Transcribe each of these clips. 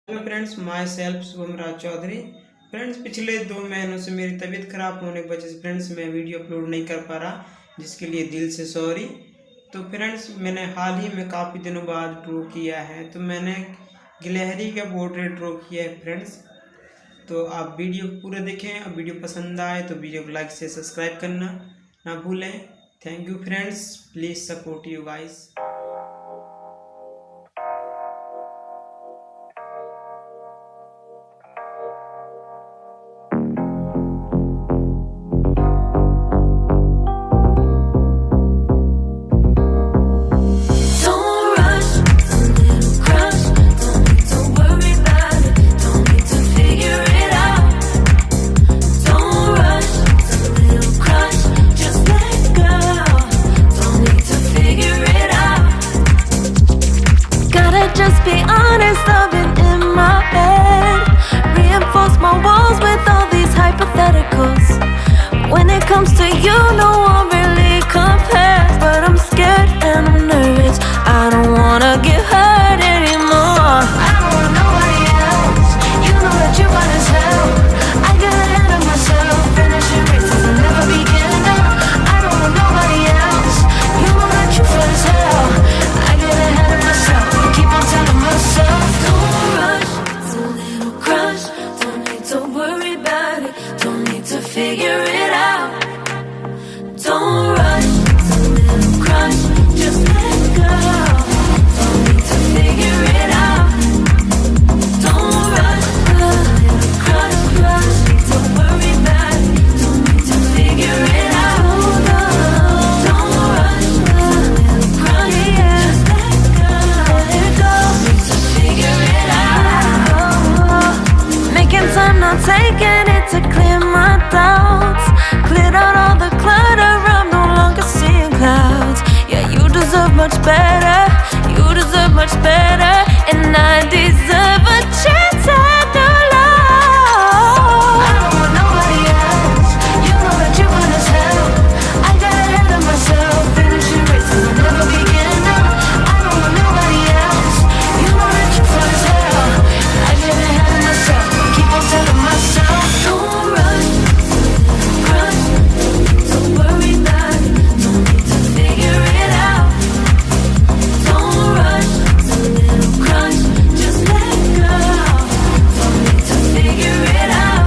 Hello friends, myself Shubham Chaudhary. Friends, पिछले 2 महीनों से मेरी तबीयत ख़राब होने की वजह से फ्रेंड्स मैं वीडियो अपलोड नहीं कर पा रहा, जिसके लिए दिल से सॉरी। तो फ्रेंड्स, मैंने हाल ही में काफ़ी दिनों बाद ड्रॉ किया है, तो मैंने गिलहरी का पोर्ट्रेट ड्रॉ किया है फ्रेंड्स। तो आप वीडियो पूरे देखें, और वीडियो पसंद आए तो वीडियो को लाइक से सब्सक्राइब करना ना भूलें। Thank you friends, please support you guys. Just be honest, loving in my head. Reinforce my walls with all these hypotheticals. When it comes to you, no one really compares. But I'm scared and I'm nervous. I don't wanna get hurt anymore. I don't want nobody else. You know that you're fine as hell. I get ahead of myself, finishing races and never begin up. I don't want nobody else. You know that you're fine as hell. I get ahead of myself. Keep on telling myself, don't rush, it's a little crush. Don't need to worry about it, don't need to figure it out. Don't rush, it's a little crush. Just let go, don't need to figure it out. Don't rush, a little crush, crush. Need to worry about it, don't need to figure it out. Don't rush, a little crush. Just let go. Making time, not taking it to clear my doubts. Cleared out all the clutter, I'm no longer seeing clouds. Yeah, you deserve much better, you deserve much better. And I deserve a chance at new love. I don't want nobody else, you know that you're fine as hell. I got ahead of myself, finishing races and never begin up. I don't want nobody else, you know that you're fine as hell. I get ahead of myself, keep on telling myself, don't rush, rush. Don't worry about it, don't need to figure it out. Don't rush, it's a little crush. Just let go, don't need to figure it out.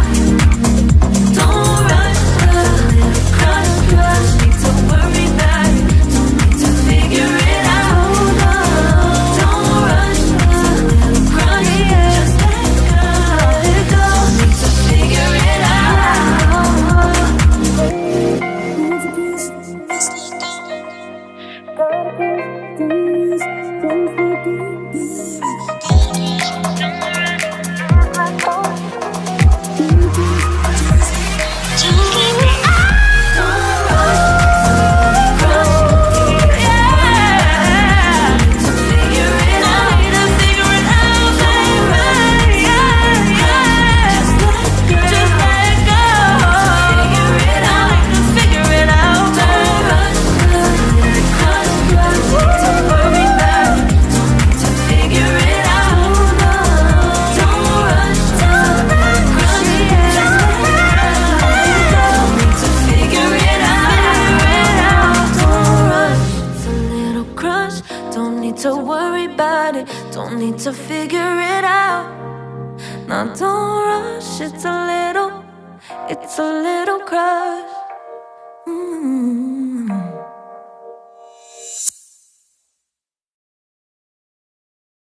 Don't rush, a little crush, crush. Need to worry about it, don't need to figure it out. Don't rush, a little crush. Just let go, don't need to figure it out. Don't need to worry about it, don't need to figure it out. Now don't rush, it's a little crush.